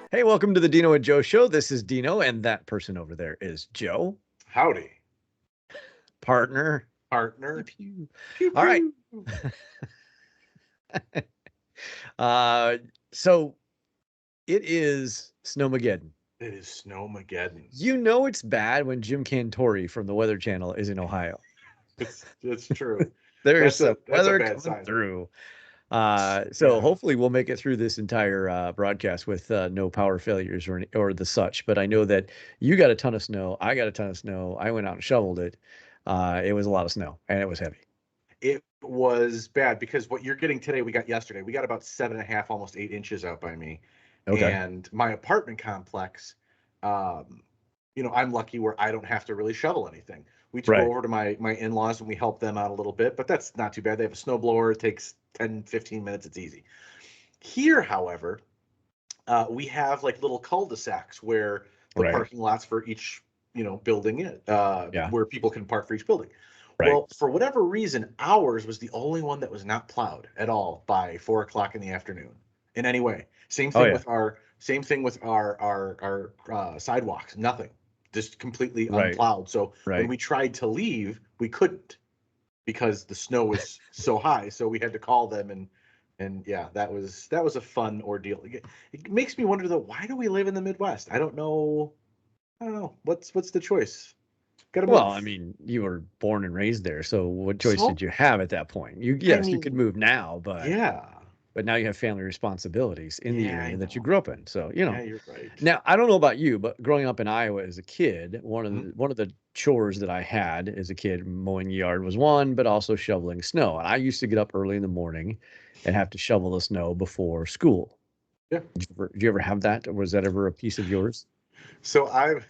Hey, welcome to the Dino and Joe Show. This is Dino, and that person over there is Joe, Howdy, partner. Pew, partner. pew. Pew All right. pew. Uh, so it is Snowmageddon. It is Snowmageddon. You know it's bad when Jim Cantori from the Weather Channel is in Ohio. It's true. There is That's some a weather bad coming sign. through. So Yeah. hopefully we'll make it through this entire broadcast with no power failures or the such. But I know that you got a ton of snow. I got a ton of snow. I went out and shoveled it. It was a lot of snow and it was heavy. It was bad because what you're getting today, we got yesterday. We got about 7.5, almost 8 inches out by me. Okay. And my apartment complex, um, I'm lucky where I don't have to really shovel anything. We go Right. over to my in-laws and we help them out a little bit, but that's not too bad. They have a snowblower. It takes 10, 15 minutes. It's easy. Here, however, we have like little cul-de-sacs where the Right. parking lots for each building is Yeah. where people can park for each building. Right. Well, for whatever reason, ours was the only one that was not plowed at all by 4 o'clock in the afternoon in any way. Same Oh thing yeah. with our sidewalks. Nothing, just completely Right. unplowed. So when Right. we tried to leave, we couldn't because the snow was so high. So we had to call them and yeah, that was a fun ordeal. It makes me wonder though, why do we live in the Midwest? I don't know. I don't know. What's the choice? Got to Well, I move. mean, you were born and raised there, so what choice did So you have at that point? You I yes, you could mean, move now, yeah, but now you have family responsibilities in the yeah, I area that you know. grew up in. So, Yeah, you're right. Now, I don't know about you, but growing up in Iowa as a kid, Mhm. one of the chores that I had as a kid, mowing the yard was one, but also shoveling snow. And I used to get up early in the morning and have to shovel the snow before school. Yeah. Did you ever have that? Or was that ever a piece of yours? So I've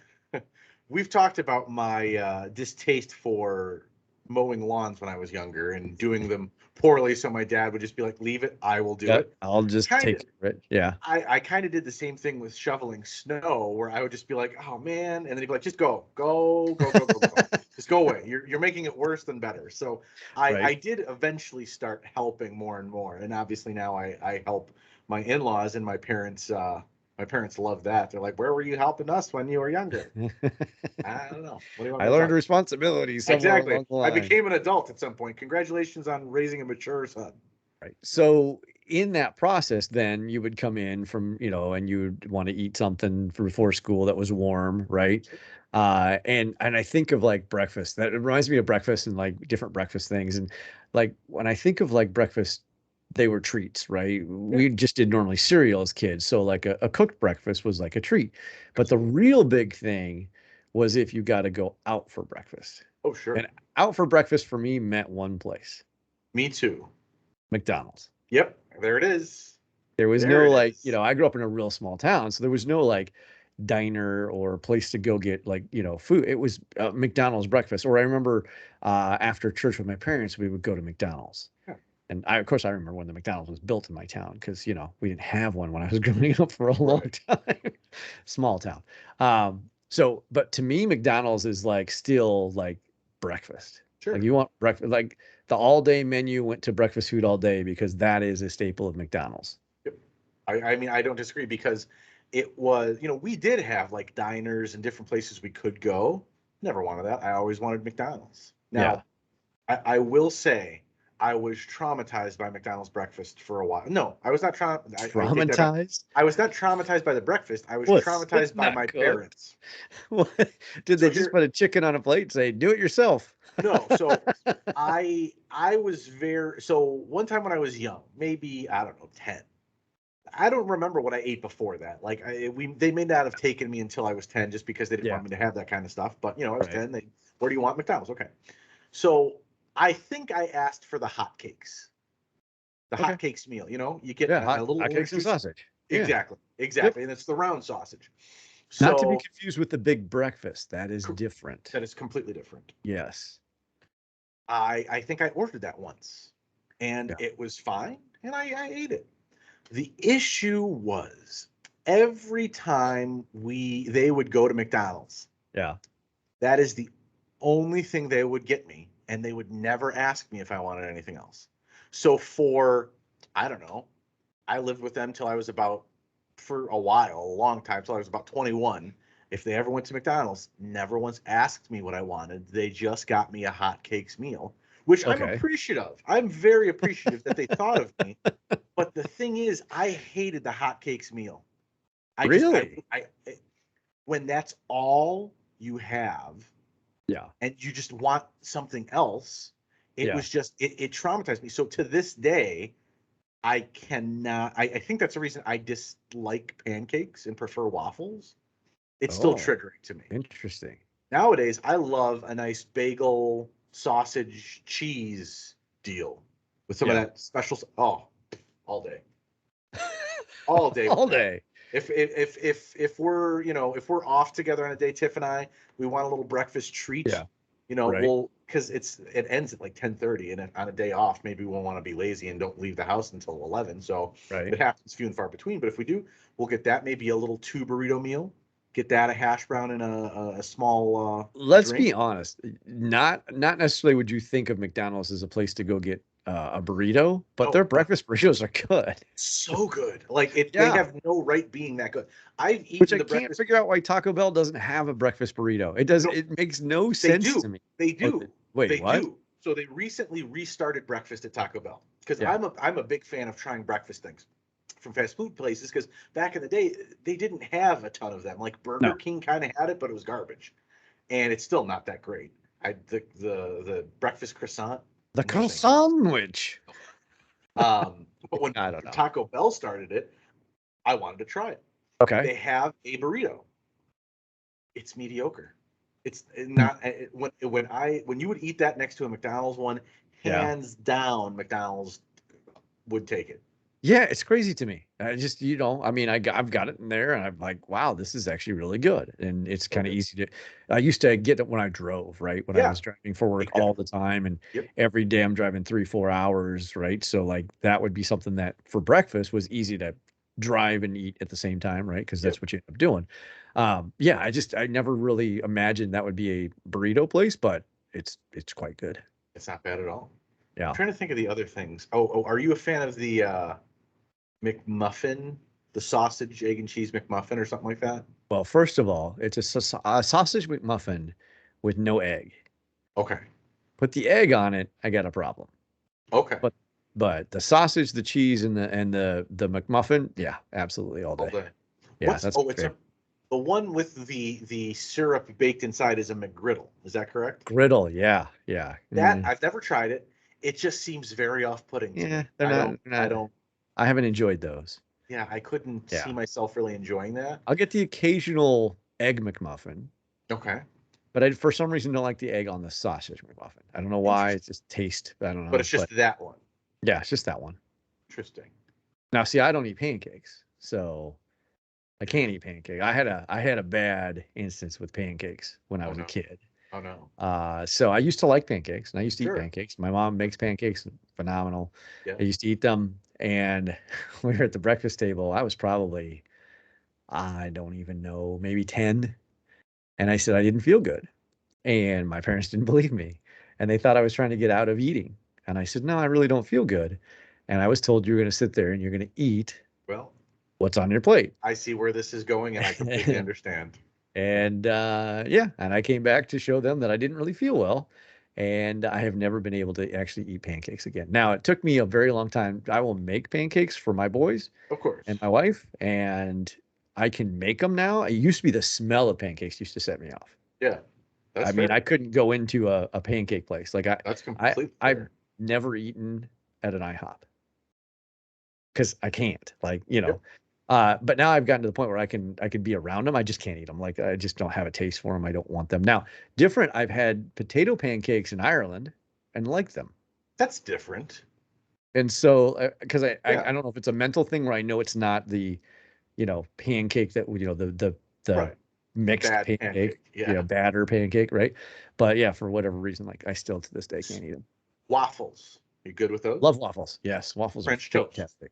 we've talked about my distaste for mowing lawns when I was younger and doing them poorly. So my dad would just be like, "Leave it, I will do Yeah, it." I'll just Kind take of. care of it. Yeah. I kind of did the same thing with shoveling snow, where I would just be like, "Oh man," and then he'd be like, "Just go, go, go, go, go, go, just go away. You're making it worse than better." So I Right. did eventually start helping more and more, and obviously now I help my in-laws and my parents. My parents love that. They're like, "Where were you helping us when you were younger?" I don't know. What do you want I me to learned tell you? responsibility somewhere Exactly. along the I line. became an adult at some point. Congratulations on raising a mature son. Right. So in that process, then you would come in from, and you would want to eat something for before school that was warm, right? And I think of like breakfast. That it reminds me of breakfast and like different breakfast things. And like when I think of like breakfast, they were treats, right? Yeah, We just did normally cereal as kids. So like a cooked breakfast was like a treat. But the absolutely. real big thing was if you got to go out for breakfast. Oh, sure. And out for breakfast for me meant one place, Me too. McDonald's. Yep, there it is. There was There no it like, is. I grew up in a real small town, so there was no like diner or place to go get like, food. It was McDonald's breakfast. Or I remember after church with my parents, we would go to McDonald's. Yeah. And of course, I remember when the McDonald's was built in my town because, we didn't have one when I was growing up for a long Right. time. Small town. But to me, McDonald's is like still like breakfast. Like Sure. you want breakfast, like the all day menu went to breakfast food all day because that is a staple of McDonald's. Yep. I mean, I don't disagree because it was, we did have like diners and different places we could go. Never wanted that. I always wanted McDonald's. Yeah. Now, I will say I was traumatized by McDonald's breakfast for a while. No, I was not I take that back. Traumatized? I was not traumatized by the breakfast. I was What's traumatized by not my cooked? parents. What? Did they So just here, put a chicken on a plate and say, do it yourself? no, so I was very so one time when I was young, maybe I don't know, 10. I don't remember what I ate before that. Like they may not have taken me until I was 10 just because they didn't Yeah. want me to have that kind of stuff. But I was Right. 10. Where do you want McDonald's? Okay. So I think I asked for the hotcakes. The Okay. hotcakes meal, you get Yeah. a little Hot orange cakes and juice. sausage. Yeah. Exactly. Yep. Exactly. And it's the round sausage. Not to be So confused with the big breakfast. That is different. that is completely different. Yes. I think I ordered that once and Yeah. it was fine and I ate it. The issue was every time they would go to McDonald's, Yeah. that is the only thing they would get me, and they would never ask me if I wanted anything else. So for I don't know, I lived with them till I was about for a while, a long time, till I was about 21. If they ever went to McDonald's, never once asked me what I wanted. They just got me a hotcakes meal, which I'm Okay. appreciative. I'm very appreciative that they thought of me. But the thing is, I hated the hotcakes meal. I just, Really? when that's all you have Yeah. and you just want something else, it Yeah. was just, it traumatized me. So to this day, I cannot, I think that's the reason I dislike pancakes and prefer waffles. It's still Oh, triggering to me. interesting. Nowadays, I love a nice bagel, sausage, cheese deal with some of Yeah. that special. Oh, all day, all day with All that. day. If we're if we're off together on a day, Tiff and I, we want a little breakfast treat. Yeah. Right. We'll because it ends at like 10:30, and on a day off, maybe we'll want to be lazy and don't leave the house until 11. So Right. it happens few and far between. But if we do, we'll get that, maybe a little two burrito meal. Get that, a hash brown and a small Let's drink. be honest. Not necessarily would you think of McDonald's as a place to go get a burrito, but Oh, their breakfast burritos are good. so good. Like they Yeah. have no right being that good. I've Which eaten I the can't breakfast. figure out why Taco Bell doesn't have a breakfast burrito. It does. No, It makes no they sense do. to me. They Oh, do. wait, They what? do. So they recently restarted breakfast at Taco Bell because Yeah. I'm a big fan of trying breakfast things from fast food places because back in the day they didn't have a ton of them. Like Burger No. King kind of had it, but it was garbage, and it's still not that great. The breakfast croissant, The no thank you. croissant sandwich. But when I don't know. Taco Bell started it, I wanted to try it. Okay. They have a burrito. It's mediocre. It's not when you would eat that next to a McDonald's one, Yeah. hands down, McDonald's would take it. Yeah, it's crazy to me. I just, I mean, I've got it in there and I'm like, wow, this is actually really good. And it's So kind of good. easy to, I used to get it when I drove, right? When I Yeah, was driving for work all the exactly. time and Yep. every day I'm driving 3, 4 hours, right? So like that would be something that for breakfast was easy to drive and eat at the same time, right? Because Yep. that's what you end up doing. Yeah, I never really imagined that would be a burrito place, but it's quite good. It's not bad at all. I'm Yeah. trying to think of the other things. Oh, are you a fan of the McMuffin, the sausage, egg, and cheese McMuffin, or something like that? Well, first of all, it's a sausage McMuffin with no egg. Okay. Put the egg on it, I got a problem. Okay. But the sausage, the cheese, and the McMuffin, yeah, absolutely all All day. day. Yeah, What's that's oh, my it's a favorite. the one with the syrup baked inside is a McGriddle. Is that correct? Griddle, yeah, yeah. That I've never tried it. It just seems very off-putting to Yeah, me. they're I not, don't, they're I not. don't, I haven't enjoyed those. yeah, I couldn't see Yeah, myself really enjoying that. I'll get the occasional egg McMuffin, Okay, but I for some reason don't like the egg on the sausage McMuffin. I don't know why. It's interesting. just taste. I don't But know, it's but just that one. yeah, it's just that one. Interesting. Now, see, I don't eat pancakes, so I can't eat pancake. I had a bad instance with pancakes when I Oh was a no. kid. Oh no. So I used to like pancakes and I used to eat Sure. pancakes. My mom makes pancakes, phenomenal. Yeah. I used to eat them, and we were at the breakfast table. I was probably, I don't even know, maybe 10. And I said I didn't feel good. And my parents didn't believe me. And they thought I was trying to get out of eating. And I said, no, I really don't feel good. And I was told you're going to sit there and you're going to eat Well, what's on your plate. I see where this is going, and I completely understand. And yeah, and I came back to show them that I didn't really feel well. And I have never been able to actually eat pancakes again. Now, it took me a very long time. I will make pancakes for my boys Of and course. my wife, and I can make them now. It used to be the smell of pancakes used to set me off. Yeah. That's I mean, I fair. couldn't go into a pancake place. Like That's I, completely I've fair. never eaten at an IHOP because I can't. Like, Yep. but now I've gotten to the point where I can be around them. I just can't eat them. Like I just don't have a taste for them. I don't want them. Now, different. I've had potato pancakes in Ireland and liked them. That's different. And so, because I Yeah. don't know if it's a mental thing where I know it's not the, pancake that the Right. The mixed bad pancake, pancake. Yeah. batter pancake, right? But yeah, for whatever reason, like I still to this day can't eat them. Waffles. You good with those? Love waffles. Yes, waffles are French toast. fantastic.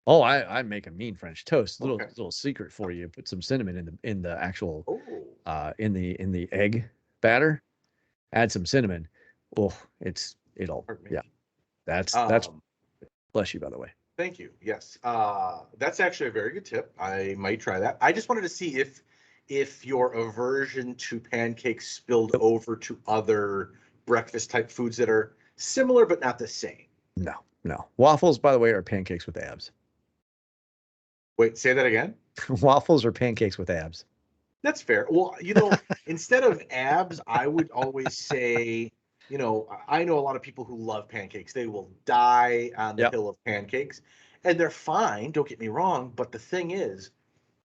Oh, I make a mean French toast. Little Okay. little secret for you. Put some cinnamon in the actual Oh. in the egg batter. Add some cinnamon. Oh, it'll Pardon me. yeah. That's Um, bless you by the way. Thank you. Yes. That's actually a very good tip. I might try that. I just wanted to see if your aversion to pancakes spilled Nope. over to other breakfast type foods that are similar but not the same. No, no. Waffles, by the way, are pancakes with abs. Wait, say that again? Waffles are pancakes with abs. That's fair. Well, instead of abs, I would always say, I know a lot of people who love pancakes. They will die on the Yep. hill of pancakes, and they're fine, don't get me wrong, but the thing is,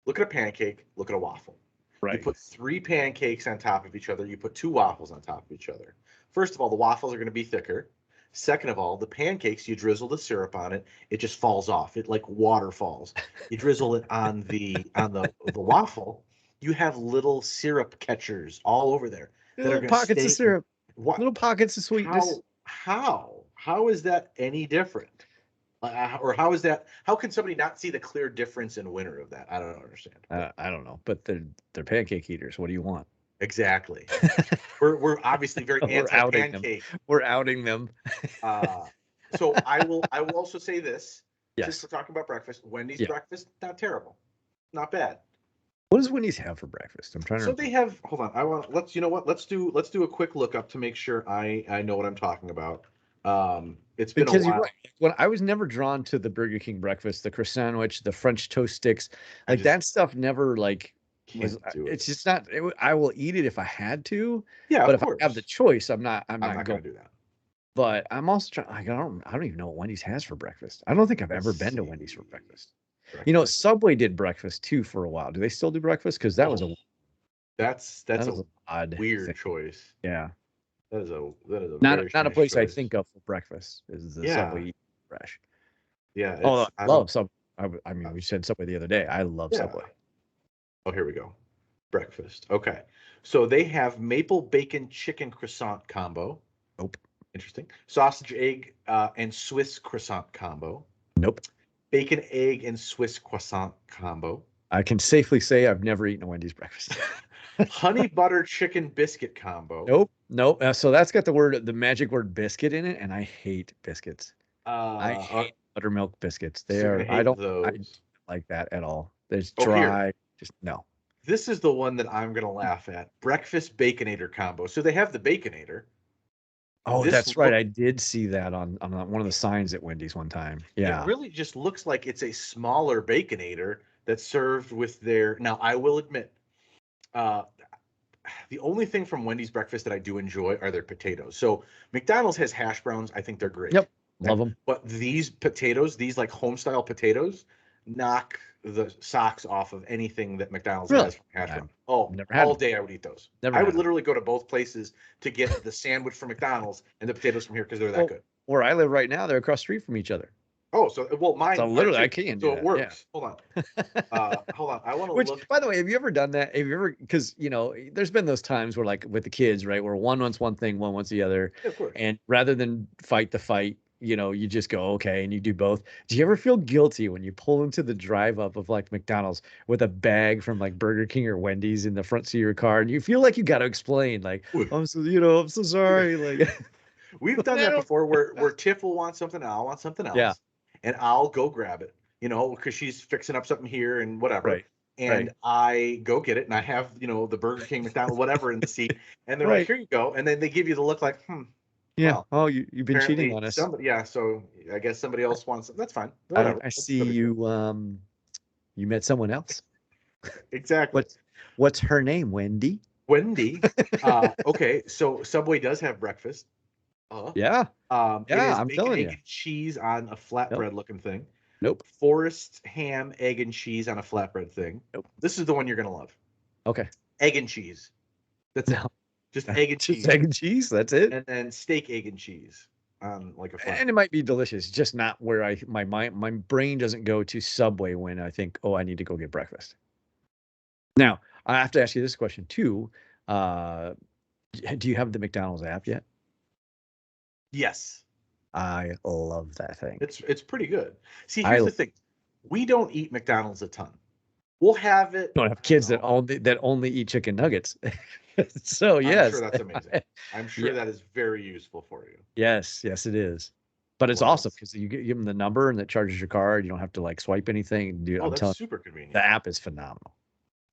look at a pancake, look at a waffle. You Right. put three pancakes on top of each other, you put two waffles on top of each other. First of all, the waffles are going to be thicker. Second of all, the pancakes, you drizzle the syrup on it, it just falls off. It like waterfalls. You drizzle it on the waffle, you have little syrup catchers all over there that are Little going to pockets of stay. syrup, What? little pockets of sweetness. How is that any different? Or how is that? How can somebody not see the clear difference in winter of that? I don't understand. But I don't know, but they're pancake eaters. What do you want? exactly. We're obviously very We're outing them. anti-pancake. We're outing them. Uh, so I will also say this, since Yes. we're talking about breakfast, Wendy's Yeah. breakfast, not terrible. Not bad. What does Wendy's have for breakfast? I'm trying to So remember. they have, hold on, I want let's you know what, let's do a quick look up to make sure I know what I'm talking about. It's been a Because you're right. while. When I was never drawn to the Burger King breakfast, the croissant sandwich, the French toast sticks, I like just that stuff never like was. can't do it. It's just not. I will eat it if I had to, Yeah, but of if I have the course. choice, I'm not. I'm I'm not not going. gonna do that. But I'm also trying. I don't even know what Wendy's has for breakfast. I don't think I've Let's ever been to Wendy's for see. breakfast. Breakfast. Subway did breakfast too for a while. Do they still do breakfast? Because Oh, that's that was a an odd weird thing. choice. Yeah, That is a very not a strange place I choice. think of for breakfast. Is the Yeah, Subway fresh? yeah. Although I It's I don't. love Subway. I Uh, mean, we said Subway the other day. I love yeah. Subway. Oh, here we go. Breakfast. Okay. So they have maple bacon chicken croissant combo. Nope. Interesting. Sausage egg and Swiss croissant combo. Nope. Bacon egg and Swiss croissant combo. I can safely say I've never eaten a Wendy's breakfast. Honey butter chicken biscuit combo. Nope. Nope. So that's got the magic word biscuit in it, and I hate biscuits. I Uh, hate buttermilk biscuits. so you're gonna hate I don't those. like that at all. There's Oh, here. dry, just no. This is the one that I'm gonna laugh at. Breakfast baconator combo. So they have the baconator. Oh, This that's right. look I did see that on one of the signs at Wendy's one time. it Yeah. really just looks like it's a smaller baconator that's served with their. Now, I will admit, uh, the only thing from Wendy's breakfast that I do enjoy are their potatoes. So McDonald's has hash browns. I think they're great. Yep. Okay? Love them. But these potatoes, these like home style potatoes, knock the socks off of anything that McDonald's has Really? from hash I've brown. Oh, never had all them. day I would eat those. Never I had would them. literally go to both places to get the sandwich from McDonald's and the potatoes from here because they're that Well, good. where I live right now, they're across the street from each other. Oh, so well, So mine are literally, I too. can do So it that. Yeah. works. Hold on. Hold on. I want to Which, look. by the way, have you ever done that? Have you ever, because, there's been those times where, like, with the kids, right, where one wants one thing, one wants the other. Yeah, of course. And rather than fight the fight, you just go, okay, and you do both. Do you ever feel guilty when you pull into the drive up of, like, McDonald's with a bag from, like, Burger King or Wendy's in the front seat of your car, and you feel like you got to explain, like, I'm so sorry. Like, We've done I that don't, before where Tiff will want something and I'll want something yeah, else, and I'll go grab it, because she's fixing up something here and whatever. right, And right, I go get it, and I have, the Burger King, McDonald's, whatever in the seat, and they're like, right. "Here you go," and then they give you the look like, Yeah. well, Oh, you've been cheating apparently on us. somebody, yeah, so I guess somebody else wants it. That's fine, whatever. I That's see no big deal. you met someone else. Exactly. What's her name, Wendy? Wendy. Okay, so Subway does have breakfast. Uh, Yeah. it Yeah, is I'm bacon, telling egg, you. and cheese on a Nope. flatbread looking thing. Nope. Forest ham, egg, and cheese on a flatbread thing. Nope. This is the one you're gonna love. Okay. Egg and cheese. That's it. No. Just egg and Just cheese, egg and cheese. That's it. and then steak, egg, and cheese on like a And it flatbread. might be delicious, just not where my brain doesn't go to Subway when I think, oh, I need to go get breakfast. Now, I have to ask you this question too. Uh, do you have the McDonald's app yet? Yes, I love that thing. it's pretty good. See, I here's the thing: we don't eat McDonald's a ton. We'll have it. don't have I don't kids know. that only eat chicken nuggets. So I'm sure yes. that's amazing. I'm Yeah. sure that is very useful for you. Yes, yes, it is. But it's Well, awesome because you give them the number and it charges your card. You don't have to like swipe anything. Dude, oh, I'm that's telling super you, the convenient. app is phenomenal.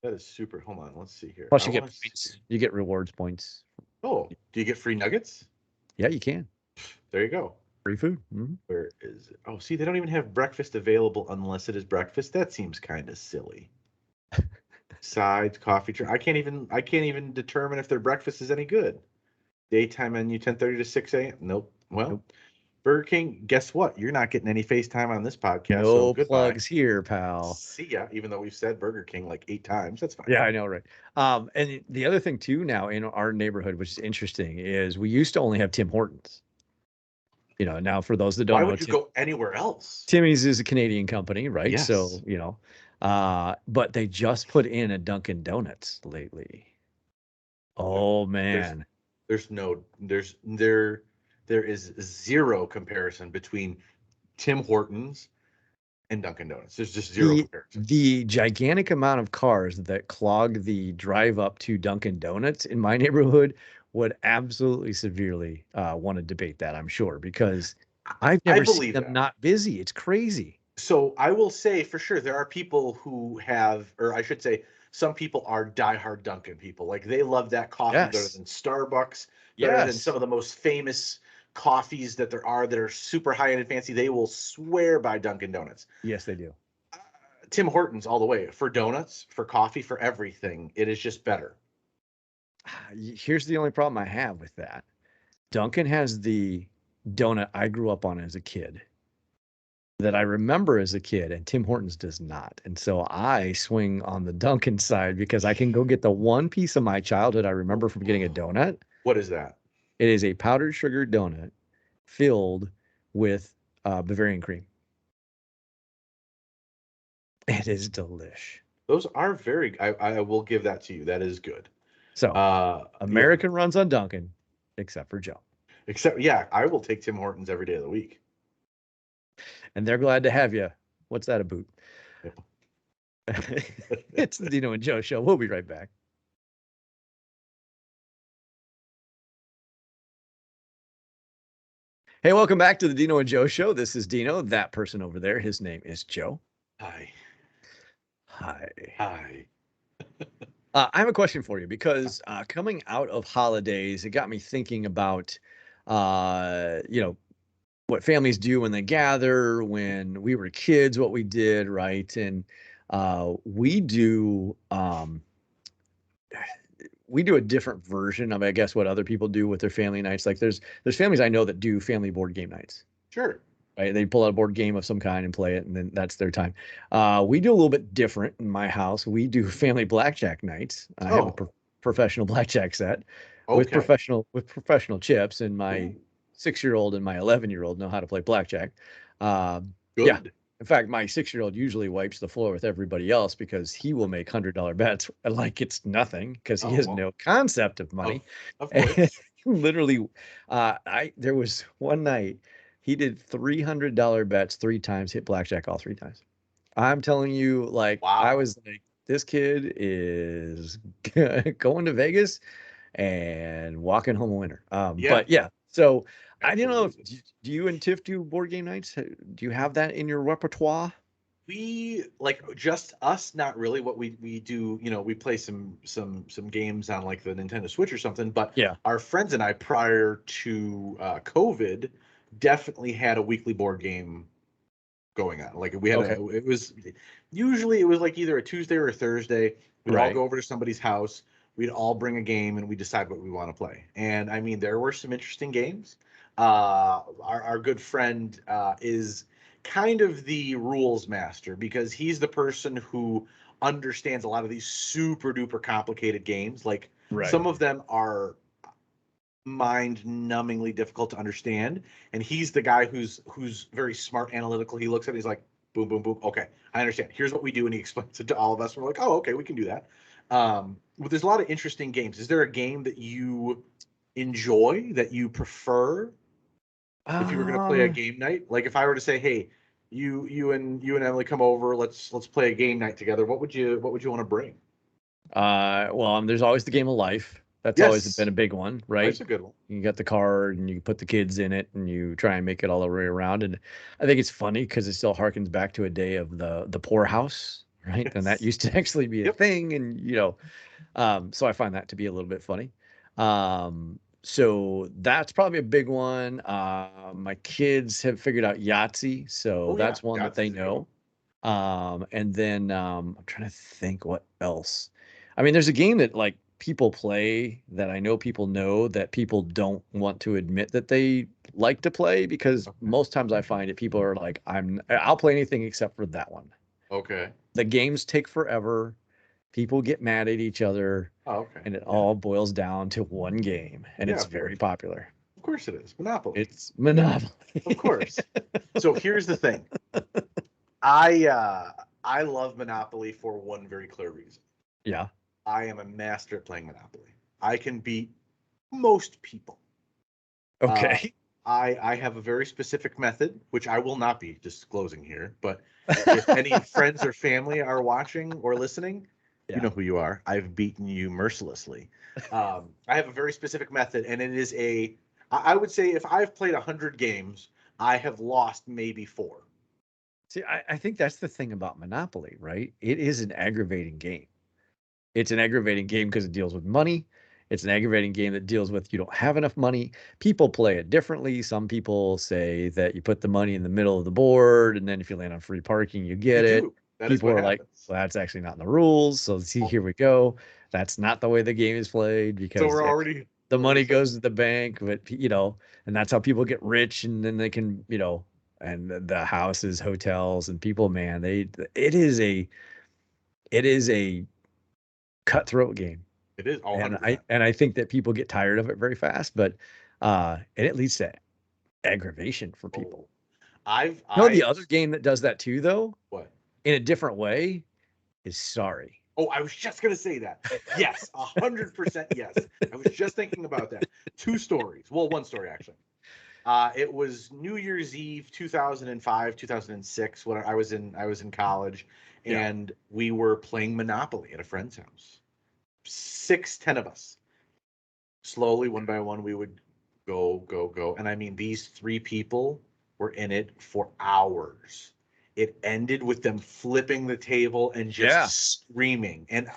That is super. Hold on, let's see here. Plus, I you get want to see. points. You get rewards points. Oh, do you get free nuggets? Yeah, you can. There you go. Free food. Hmm. Where is it? Oh, see, they don't even have breakfast available unless it is breakfast. That seems kind of silly. Sides, coffee. I can't even determine if their breakfast is any good. Daytime menu 10:30 to 6 a.m. Nope. Well, Nope. Burger King, guess what? You're not getting any FaceTime on this podcast, so No goodbye. plugs here, pal. See ya, even though we've said Burger King like 8 times. That's fine. Yeah, I know, right? And the other thing too now in our neighborhood, which is interesting, is we used to only have Tim Hortons. Now for those that don't Why know, would you go anywhere else? Timmy's is a Canadian company, right? So, Yes. but they just put in a Dunkin' Donuts lately. Okay. Oh There's man. there's no there is zero comparison between Tim Hortons and Dunkin' Donuts. There's just zero The comparison. the gigantic amount of cars that clog the drive up to Dunkin' Donuts in my neighborhood would absolutely severely want to debate that, I'm sure, because I've I never seen believe them that. not busy. It's crazy. So I will say for sure there are people who have, or I should say, some people are diehard Dunkin' people. Like they love that coffee better Yes. than Starbucks, better than some Yes. of the most famous coffees that there are that are super high end and fancy. They will swear by Dunkin' Donuts. Yes, they do. Uh, Tim Hortons all the way for donuts, for coffee, for everything. It is just better. Here's the only problem I have with that. Dunkin' has the donut I grew up on as a kid that I remember as a kid, and Tim Hortons does not. And so I swing on the Dunkin' side because I can go get the one piece of my childhood I remember from getting a donut. What is that? It is a powdered sugar donut filled with Bavarian cream. It is delish. Those are very. I will give that to you. That is good. So Yeah. American runs on Dunkin', except for Joe. Except, yeah, I will take Tim Hortons every day of the week. And they're glad to have you. What's that a boot? Yep. It's the Dino and Joe Show. We'll be right back. Hey, welcome back to the Dino and Joe Show. This is Dino. That person over there, his name is Joe. Hi. Hi. Hi. I have a question for you because coming out of holidays, it got me thinking about, you know, what families do when they gather, when we were kids, what we did, right? And we do a different version of, I guess, what other people do with their family nights. Like there's families I know that do family board game nights. Sure. Right? They pull out a board game of some kind and play it, and then that's their time. We do a little bit different in my house. We do family blackjack nights. I have a Oh, professional blackjack set okay. with professional chips, and my Ooh, 6-year-old and my 11-year-old know how to play blackjack. Yeah. good. In fact, my 6-year-old usually wipes the floor with everybody else because he will make $100 bets like it's nothing because he Oh, has well, no concept of of money. of And course. literally, I there was one night he did $300 bets 3 times, hit blackjack all 3 times. I'm telling you, like I Wow. was like, this kid is going to Vegas and walking home a winner. Yeah, But yeah, so I don't know if absolutely. do you and Tiff do board game nights? Do you have that in your repertoire? We like just us, not really. What we do, we play some games on like the Nintendo Switch or something. But Yeah. our friends and I, prior to COVID, definitely had a weekly board game going on. Like we had Okay. a, it was usually it was like either a Tuesday or a Thursday. We'd all Right. go over to somebody's house. We'd all bring a game and we decide what we want to play. And I mean, there were some interesting games. Our good friend is kind of the rules master because he's the person who understands a lot of these super duper complicated games. Like Right. some of them are mind-numbingly difficult to understand, and he's the guy who's very smart, analytical. He looks at it, he's like, boom, boom, boom. Okay, I understand. Here's what we do, and he explains it to all of us. We're like, oh, okay, we can do that. But there's a lot of interesting games. Is there a game that you enjoy that you prefer if you were going to play a Um, game night? Like if I were to say, hey, you and Emily come over, let's play a game night together. What would you want to bring? well, there's always the game of life. That's always been Yes, a big one, right? that's a good one. You got the car and you put the kids in it and you try and make it all the way around. And I think it's funny because it still harkens back to a day of the poorhouse, right? And that Yes. used to actually be a Yep. thing. And so I find that to be a little bit funny. So that's probably a big one. My kids have figured out Yahtzee, so Oh yeah, that's one that they Yahtzee's a good one. know. And then I'm trying to think what else. I mean, there's a game that like people play that I know people know that people don't want to admit that they like to play because Okay. most times I find it people are like, I'll play anything except for that one. Okay. The games take forever. People get mad at each other, Oh, okay. and it Yeah. all boils down to one game, and Yeah, it's of very course. popular. Of course it is. Monopoly. It's Monopoly. Of course. So here's the thing. I love Monopoly for one very clear reason. Yeah. I am a master at playing Monopoly. I can beat most people. Uh, Okay. I have a very specific method, which I will not be disclosing here, but if any friends or family are watching or listening, you Yeah. know who you are. I've beaten you mercilessly. I have a very specific method, and it is I would say if I've played 100 games, I have lost maybe four. See, I think that's the thing about Monopoly, right? It is an aggravating game. It's an aggravating game because it deals with money. It's an aggravating game that deals with you don't have enough money. People play it differently. Some people say that you put the money in the middle of the board, and then if you land on free parking, you You get it. do. That is People what are like, happens. well, that's actually not in the rules. So see, Oh, here we go. That's not the way the game is played so because we're already the money so goes to the bank, but and that's how people get rich, and then they can, and the houses, hotels, and people, man, it is a cutthroat game. it is. Oh, And 100%. I think that people get tired of it very fast, but and it leads to aggravation for Oh, people. The I've other game that does that too, though, what? in a different way, is Sorry. Oh, I was just gonna say that. Yes, 100% yes. I was just thinking about that. Two stories. Well, one story actually. It was New Year's Eve, 2005, 2006, when I was in college, Yeah. and we were playing Monopoly at a friend's house. 10 of us. Slowly, one by one, we would go, go, go. And I mean, these three people were in it for hours. It ended with them flipping the table and just Yeah. screaming. And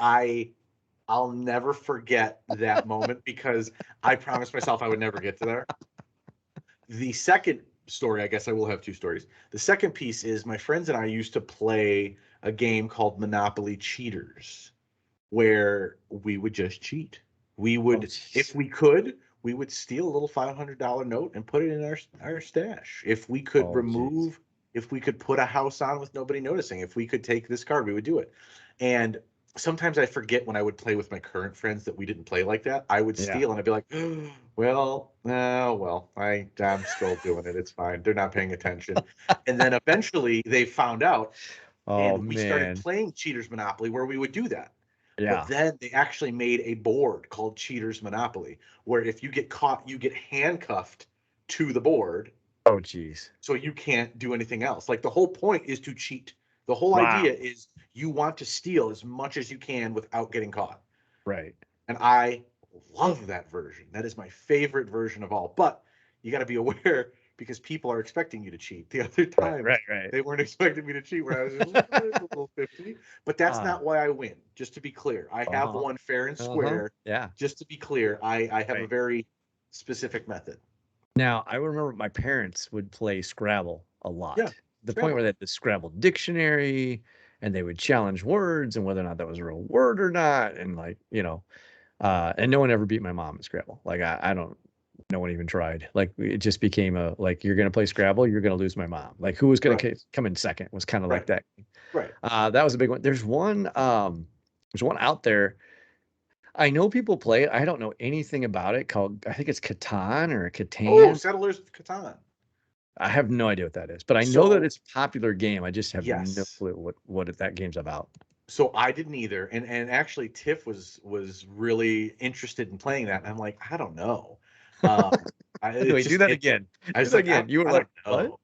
I'll never forget that moment because I promised myself I would never get to there. The second story, I guess I will have two stories. The second piece is my friends and I used to play a game called Monopoly Cheaters, where we would just cheat. We Oh, would, if jeez. we could, we would steal a little $500 note and put it in our stash. Oh, jeez. If we could put a house on with nobody noticing, if we could take this card, we would do it. And sometimes I forget when I would play with my current friends that we didn't play like that. I would Yeah. steal and I'd be like, well, well, I'm still doing it. It's fine. They're not paying attention. And then eventually they found out Oh, and we started man. playing Cheaters Monopoly where we would do that. But Yeah. then they actually made a board called Cheaters Monopoly, where if you get caught, you get handcuffed to the board, Oh, jeez. so you can't do anything else. Like the whole point is to cheat. The whole idea Wow. is you want to steal as much as you can without getting caught. Right. And I love that version. That is my favorite version of all. But you got to be aware because people are expecting you to cheat. The other Right. Right. times Right. they weren't expecting me to cheat, where I was just a little 50. But that's Ah. not why I win. Just to be clear, I have Uh-huh. won fair and Uh-huh. square. Yeah. Just to be clear, I have a Right. very specific method. Now, I remember my parents would play Scrabble a Yeah, lot. The point where Scrabble. they had the Scrabble dictionary and they would challenge words and whether or not that was a real word or not. And like, and no one ever beat my mom at Scrabble. Like I don't, no one even tried. Like it just became like, you're going to play Scrabble, you're going to lose my mom. Like who was going Right, to come in second was kind of like right, that. right. That was a big one. There's one out there. I know people play it. I don't know anything about it called, I think it's Catan or Oh, Catan. Settlers of Catan. I have no idea what that is, but I know that So it's a popular game. I just have no yes, clue what that game's about. so I didn't either, and actually Tiff was really interested in playing that, and I'm like, I don't know. Um, it Anyway, do just that it. again. I Do was that like, again. You were I don't like, what? know,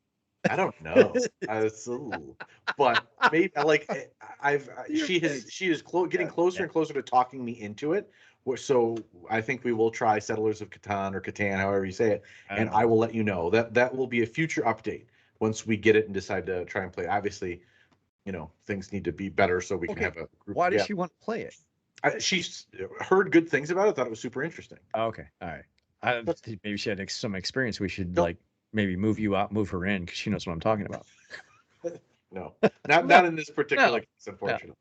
I don't know. I was, ooh. But maybe I like I've You're she like, has she is getting God closer damn and closer to talking me into it, So I think we will try Settlers of Catan or Catan, however you say it, and I will let you know. That will be a future update once we get it and decide to try and play. Obviously, things need to be better so we can have a group. Why does Yeah, she want to play it? she's heard good things about it. Thought it was super interesting. Okay, all right. That's Maybe she had some experience. We should no, like maybe move you out, move her in, because she knows what I'm talking about. no, not No, not in this particular no, case, no. unfortunately.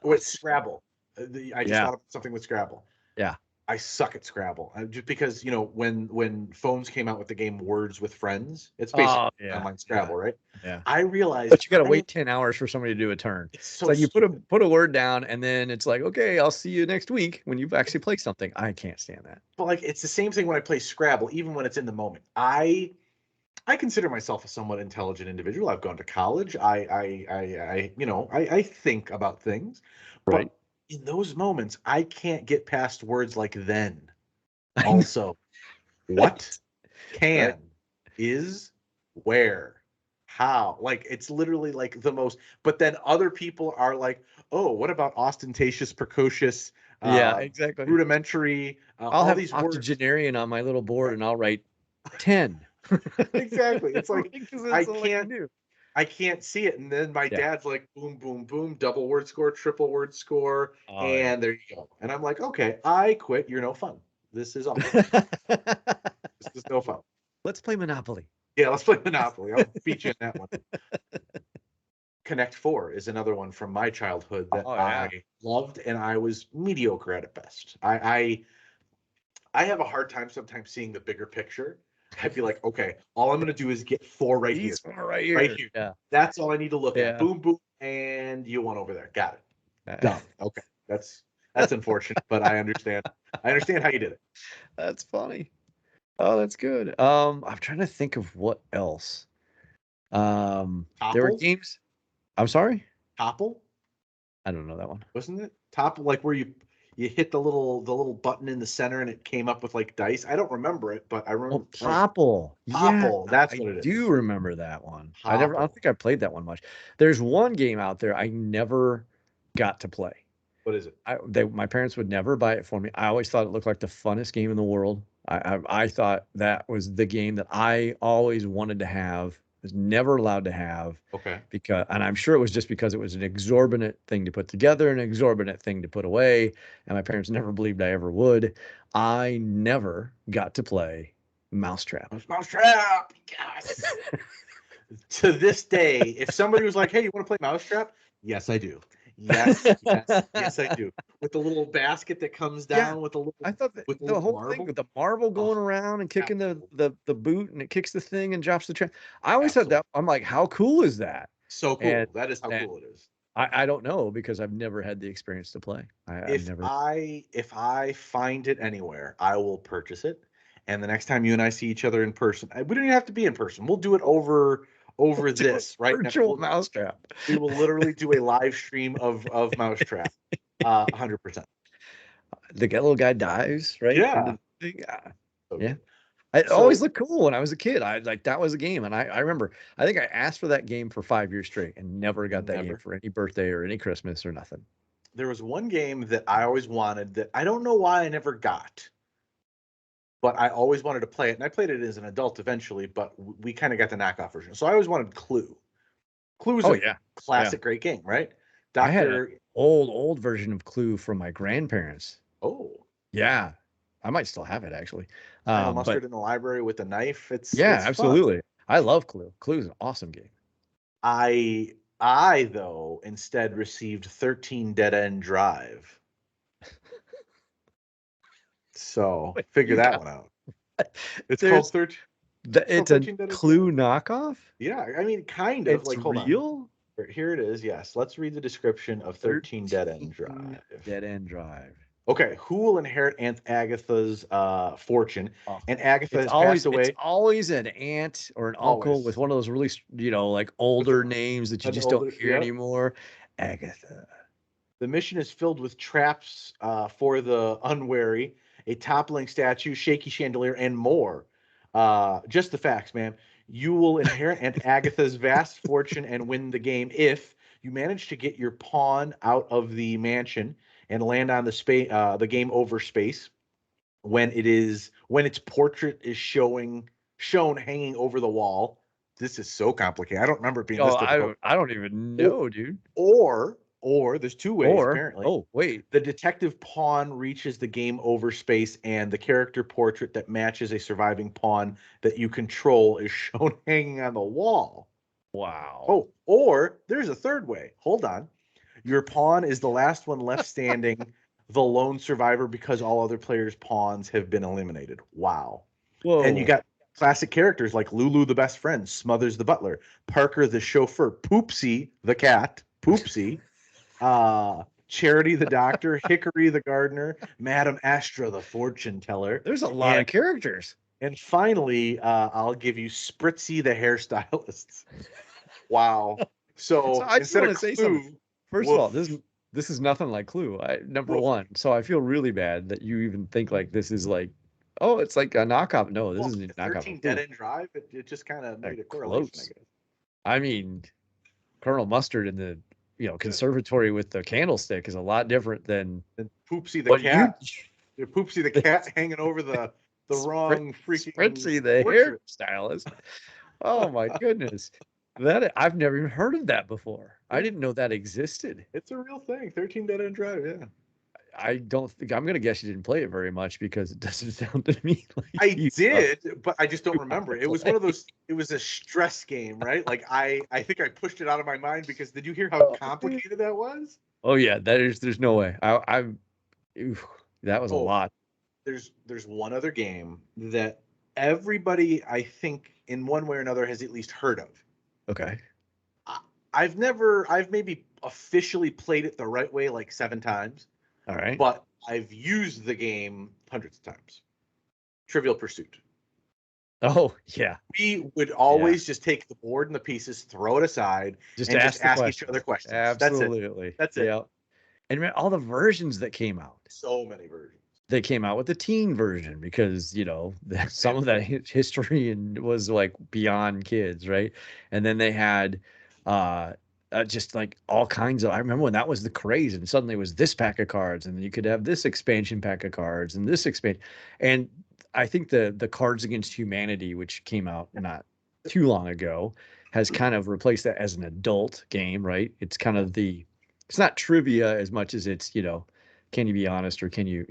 With Let's. Scrabble, I just Yeah, thought of something with Scrabble. yeah. I suck at Scrabble. Just because, when phones came out with the game Words with Friends, it's basically Oh, yeah, online yeah, Scrabble, right? yeah. I realized But you got to wait 10 hours for somebody to do a turn. it's It's so like you put a stupid. word down, and then it's like, okay, I'll see you next week when you've actually played something. I can't stand that. But like it's the same thing when I play Scrabble, even when it's in the moment. I consider myself a somewhat intelligent individual. I've gone to college. I think about things, Right. but in those moments, I can't get past words like then. Also, what, Right. can, is, where, how. Like it's literally like the most. But then other people are like, oh, what about ostentatious, precocious, Yeah, uh, exactly. rudimentary, I'll all have these words. octogenarian on my little board, and I'll write 10. Exactly. It's like Because I that's all I can can't do. I can't see it. And then my Yeah. dad's like, boom, boom, boom, double word score, triple word score, Oh, yeah. and there you go. And I'm like, okay, I quit. You're no fun. This is awful. This is no fun. Let's play Monopoly. Yeah, let's play Monopoly. I'll beat you in that one. Connect Four is another one from my childhood that Oh, I yeah. loved, and I was mediocre at best. I have a hard time sometimes seeing the bigger picture. I'd be like, okay, all I'm gonna do is get four right here, These are right right here. here. Yeah. That's all I need to look at. Yeah. Boom, boom, and you won over there. Got it. Done. Okay, that's unfortunate, but I understand. I understand how you did it. That's funny. Oh, that's good. I'm trying to think of what else. There were Topple, games. I'm sorry? topple, I don't know that one. wasn't it? Topple, like where you hit the little button in the center and it came up with like dice. I don't remember it, but I Oh, remember like Popple. Yeah, Topple. That's I what it do is. remember that one. I don't Topple. think I played that one much. There's one game out there I never got to play. What is it? My parents would never buy it for me. I always thought it looked like the funnest game in the world. I thought that was the game that I always wanted to have, was never allowed to have, Okay. because, and I'm sure it was just because it was an exorbitant thing to put together, an exorbitant thing to put away, and my parents never believed I ever would. I never got to play Mousetrap. Mousetrap. Yes. To this day, if somebody was like, "Hey, you want to play Mousetrap?" Yes, I do. Yes, yes, yes, I do. With the little basket that comes Yeah, down with the little I thought that with the the little whole thing marble. with the marble Oh, going around and kicking the absolutely, the boot, and it kicks the thing and drops the trash. I always thought absolutely. that, I'm like, how cool is that? So And cool. That is how and cool it is. I don't know, because I've never had the experience to play. I've If never. I find it anywhere, I will purchase it. And the next time you and I see each other in person, we don't even have to be in person. We'll do it over Do a this right now. virtual mousetrap. We will literally do a live stream of Mousetrap. 100%. The little guy dives right into Yeah. the thing. Yeah. So Yeah. good. It always So looked cool when I was a kid. I like, that was a game, and I remember, I think I asked for that game for 5 years straight and never got that game never. for any birthday or any Christmas or nothing. There was one game that I always wanted that I don't know why I never got, but I always wanted to play it, and I played it as an adult eventually. But we kind of got the knockoff version, so I always wanted Clue. Clue is Oh, a yeah. Yeah. classic, great game, right? I had an Doctor. old version of Clue from my grandparents. Oh, Yeah. I might still have it, actually. Colonel But Mustard in the library with the knife. yeah, It's fun. absolutely. I love Clue. Clue is an awesome game. I though instead received 13 Dead End Drive. So Wait, figure you that got one out. It's called there's 13. It's called it's a 13 Dead End Drive. Clue knockoff? Yeah, I mean, kind of. It's Like, hold on. real? Here it is. Yes, let's read the description of 13 Dead End 13 Drive. Dead End Drive. Okay, who will inherit Aunt Agatha's fortune? Oh, And Agatha has passed it's away. always an aunt or an uncle with Always. one of those really, like With older names that you an just don't older, hear yep. anymore. Agatha. The mission is filled with traps for the unwary, a toppling statue, shaky chandelier, and more. Just the facts, man. You will inherit Aunt Agatha's vast fortune and win the game if you manage to get your pawn out of the mansion and land on the game over space when its portrait is shown hanging over the wall. This is so complicated. I don't remember it being Oh, this difficult. I don't even Or know, dude. or there's two ways Or apparently. oh wait, The detective pawn reaches the game over space, and the character portrait that matches a surviving pawn that you control is shown hanging on the wall. wow. Oh, or there's a third way. Hold on. Your pawn is the last one left standing, the lone survivor because all other players' pawns have been eliminated. Wow. And you Whoa. got classic characters like Lulu the best friend, Smothers the butler, Parker the chauffeur, Poopsie the cat, Poopsie, Charity the doctor, Hickory the gardener, Madame Astra the fortune teller, There's a lot and of characters. finally, I'll give you Spritzy the hairstylist. Wow. So So I just instead want of to say something. Clue, First of all, woof, this is nothing like Clue. Number woof. one. So I feel really bad that you even think like this is like, oh, it's like a knockoff. No, this Well, isn't a knockoff 13 of Dead Clue. End Drive, it just kind of made a correlation, I Close. guess. I mean, Colonel Mustard in the conservatory with the candlestick is a lot different than And Poopsie the what you cat, Poopsie the cat hanging over the wrong freaking Spritzy the portrait. hairstylist. Oh my goodness. I've never even heard of that before. I Yeah, didn't know that existed. it's a real thing. 13 Dead End Drive, yeah. I don't think I'm gonna guess you didn't play it very much because it doesn't sound to me like I you did, but I just don't you want remember. to It was one of play. those. It was a stress game, right? Like I think I pushed it out of my mind because did you hear how Oh, dude. complicated that was? Oh yeah, there's no way. Oof, that was a Oh, lot. there's one other game that everybody I think in one way or another has at least heard of. Okay. I- I've maybe officially played it the right way like 7 times, All right. but I've used the game hundreds of times. Trivial Pursuit. Oh yeah. We would Yeah. always just take the board and the pieces, throw it aside, Just and just ask the ask each other questions. questions. That's it. Absolutely. That's it. Yeah. And man, all the versions that came out. So many versions. They came out with the teen version because some of that history and was like beyond kids, right? And then they had uh just like all kinds of. I remember when that was the craze, and suddenly it was this pack of cards, and then you could have this expansion pack of cards and this expansion. And I think the Cards Against Humanity, which came out not too long ago, has kind of replaced that as an adult game, right? It's kind of it's not trivia as much as it's, can you be honest or can you,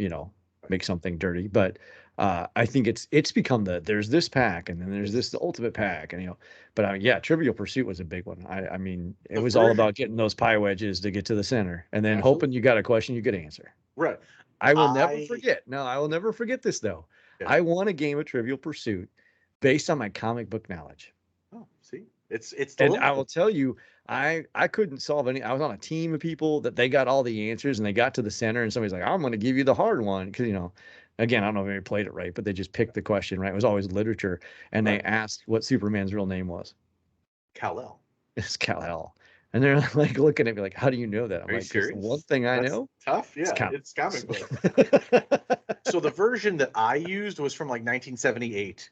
make something dirty? But I think it's become there's this pack and then there's this the ultimate pack, and but yeah, Trivial Pursuit was a big one. I mean, it The was all version, about getting those pie wedges to get to the center and then hoping absolutely. you got a question you could answer. Right. I will never I forget. No, I will never forget this though. yeah. I won a game of Trivial Pursuit based on my comic book knowledge. Oh, see, it's And I will delightful. tell you, I couldn't solve any. I was on a team of people that they got all the answers and they got to the center and somebody's like, I'm going to give you the hard one because again, I don't know if they played it right, but they just picked the question right. It was always literature, and they Right. asked what Superman's real name was. Kal-El. It's Kal-El, and they're like looking at me like, how do you know that? I'm Are you like, because the one serious? thing I That's know tough. is Yeah, comics. it's comic book. So the version that I used was from like 1978.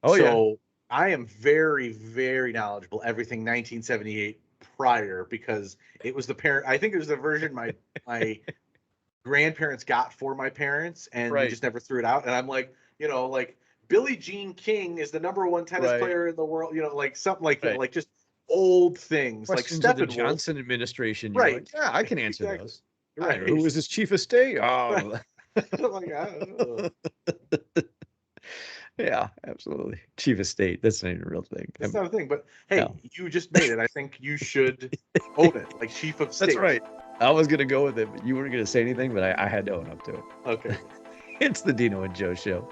Oh yeah, So I am very, very knowledgeable everything 1978 prior because it was the parent. I think it was the version my grandparents got for my parents, and we right, just never threw it out. And I'm like, like Billie Jean King is the #1 tennis right, player in the world. Like something like that, right. like just old things like Questions of the Steppenwolf. Johnson administration. You're Right. like, yeah, I can answer Exactly. those. I know who Right. was his chief of state. Right. Oh, I'm like, oh. yeah, absolutely. Chief of state. That's not even a real thing. It's not a thing, but hey, No. you just made it. I think you should own it, like chief of That's state. right. I was gonna go with it, but you weren't gonna say anything, but I had to own up to it. Okay. It's the Dino and Joe Show.